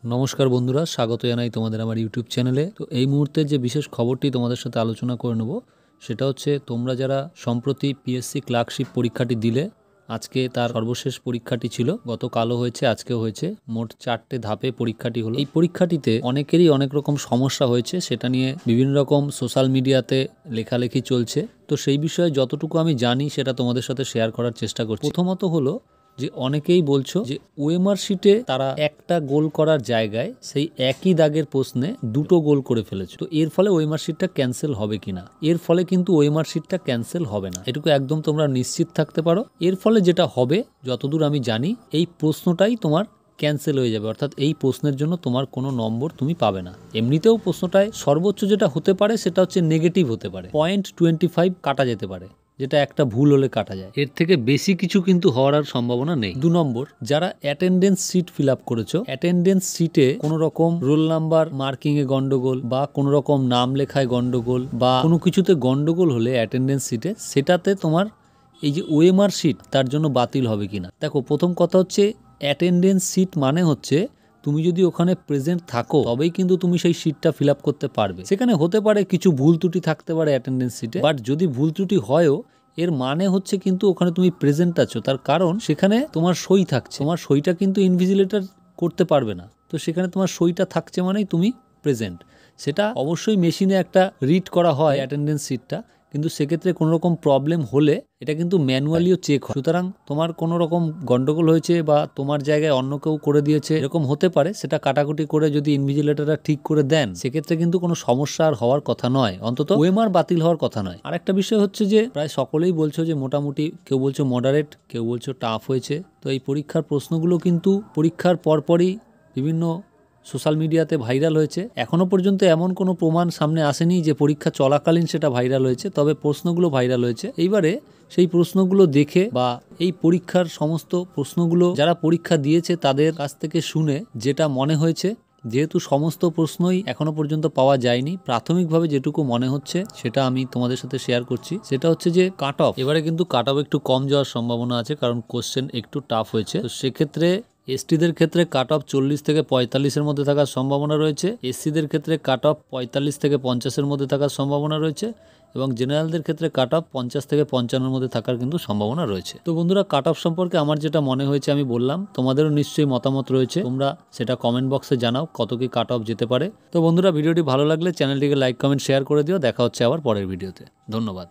নমস্কার বন্ধুরা, স্বাগত জানাই তোমাদের আমার ইউটিউব চ্যানেলে। তো এই মুহূর্তে যে বিশেষ খবরটি তোমাদের সাথে আলোচনা করে নেব সেটা হচ্ছে, তোমরা যারা সম্প্রতি পিএসসি ক্লার্কশিপ পরীক্ষাটি দিলে, আজকে তার সর্বশেষ পরীক্ষাটি ছিল, গতকালও হয়েছে, আজকেও হয়েছে, মোট 4টে ধাপে পরীক্ষাটি হলো। এই পরীক্ষাটিতে অনেকেরই অনেক রকম সমস্যা হয়েছে, সেটা নিয়ে বিভিন্ন রকম সোশ্যাল মিডিয়াতে লেখালেখি চলছে। তো সেই বিষয়ে যতটুকু আমি জানি সেটা তোমাদের সাথে শেয়ার করার চেষ্টা করছি। প্রথমত হলো যে, অনেকেই বলছো যে ওএমআর শিটে তারা একটা গোল করার জায়গায় সেই একই দাগের প্রশ্নে দুটো গোল করে ফেলেছে। তো এর ফলে ওএমআর শিটটা ক্যান্সেল হবে কিনা? এর ফলে কিন্তু ওএমআর শিটটা ক্যান্সেল হবে না, এটুকু একদম তোমরা নিশ্চিত থাকতে পারো। এর ফলে যেটা হবে, যতদূর আমি জানি, এই প্রশ্নটাই তোমার ক্যান্সেল হয়ে যাবে, অর্থাৎ এই প্রশ্নের জন্য তোমার কোনো নম্বর তুমি পাবে না। এমনিতেও প্রশ্নটায় সর্বোচ্চ যেটা হতে পারে সেটা হচ্ছে নেগেটিভ হতে পারে, 0.25 কাটা যেতে পারে, যেটা একটা ভুল হলে কাটা যায়। এর থেকে বেশি কিছু কিন্তু হওয়ার আর সম্ভাবনা নেই। 2 নম্বর, যারা অ্যাটেন্ডেন্স শিট ফিল আপ করেছো, অ্যাটেন্ডেন্স শিটে কোনো রকম রোল নাম্বার মার্কিং এ গন্ডগোল বা কোনো রকম নাম লেখায় গন্ডগোল বা কোনো কিছুতে গন্ডগোল হলে অ্যাটেন্ডেন্স শিটে, সেটাতে তোমার এই যে ওএমআর শিট তার জন্য বাতিল হবে কিনা। দেখো, প্রথম কথা হচ্ছে, অ্যাটেন্ডেন্স শিট মানে হচ্ছে তুমি যদি ওখানে প্রেজেন্ট থাকো তবেই কিন্তু তুমি সেই শিটটা ফিল আপ করতে পারবে। সেখানে হতে পারে কিছু ভুল ত্রুটি থাকতে পারে অ্যাটেন্ডেন্স শিটে, বাট যদি ভুল ত্রুটি হয়ও, এর মানে হচ্ছে কিন্তু ওখানে তুমি প্রেজেন্ট আছো, তার কারণ সেখানে তোমার সই থাকছে। তোমার সইটা কিন্তু ইনভিজিলেটর করতে পারবে না, তো সেখানে তোমার সইটা থাকছে মানেই তুমি প্রেজেন্ট। সেটা অবশ্যই মেশিনে একটা রিড করা হয় অ্যাটেন্ডেন্স শিটটা, কিন্তু সেক্ষেত্রে কোনো রকম প্রবলেম হলে এটা কিন্তু ম্যানুয়ালিও চেক হয়। সুতরাং তোমার কোনো রকম গন্ডগোল হয়েছে বা তোমার জায়গায় অন্য কেউ করে দিয়েছে, এরকম হতে পারে। সেটা কাটাকুটি করে যদি ইনভিজিলেটররা ঠিক করে দেন, সেক্ষেত্রে কিন্তু কোনো সমস্যা আর হওয়ার কথা নয়, অন্তত ওএমআর বাতিল হওয়ার কথা নয়। আর একটা বিষয় হচ্ছে যে, প্রায় সকলেই বলছো যে মোটামুটি, কেউ বলছো মডারেট, কেউ বলছো টাফ হয়েছে। তো এই পরীক্ষার প্রশ্নগুলো কিন্তু পরীক্ষার পরপরই বিভিন্ন সোশ্যাল মিডিয়াতে ভাইরাল হয়েছে। এখনো পর্যন্ত এমন কোনো প্রমাণ সামনে আসেনি যে পরীক্ষা চলাকালীন সেটা ভাইরাল হয়েছে, তবে প্রশ্নগুলো ভাইরাল হয়েছে। এইবারে সেই প্রশ্নগুলো দেখে বা এই পরীক্ষার সমস্ত প্রশ্নগুলো যারা পরীক্ষা দিয়েছে তাদের কাছ থেকে শুনে যেটা মনে হয়েছে, যেহেতু সমস্ত প্রশ্নই এখনো পর্যন্ত পাওয়া যায়নি, প্রাথমিকভাবে যেটুকু মনে হচ্ছে সেটা আমি তোমাদের সাথে শেয়ার করছি। সেটা হচ্ছে যে কাট অফ, এবারে কিন্তু কাট অফ একটু কম যাওয়ার সম্ভাবনা আছে, কারণ কোশ্চেন একটু টাফ হয়েছে। তো সেক্ষেত্রে এসটিদের ক্ষেত্রে কাট অফ 40 থেকে 45-এর মধ্যে থাকার সম্ভাবনা রয়েছে, এসসিদের ক্ষেত্রে কাট অফ 45 থেকে 50-এর মধ্যে থাকার সম্ভাবনা রয়েছে, এবং জেনারেলদের ক্ষেত্রে কাট অফ 50 থেকে 55-এর মধ্যে থাকার কিন্তু সম্ভাবনা রয়েছে। তো বন্ধুরা, কাট অফ সম্পর্কে আমার যেটা মনে হয়েছে আমি বললাম, তোমাদেরও নিশ্চয়ই মতামত রয়েছে, তোমরা সেটা কমেন্ট বক্সে জানাও কত কি কাট অফ যেতে পারে। তো বন্ধুরা, ভিডিওটি ভালো লাগলে চ্যানেলটিকে লাইক, কমেন্ট, শেয়ার করে দিও। দেখা হচ্ছে আবার পরের ভিডিওতে। ধন্যবাদ।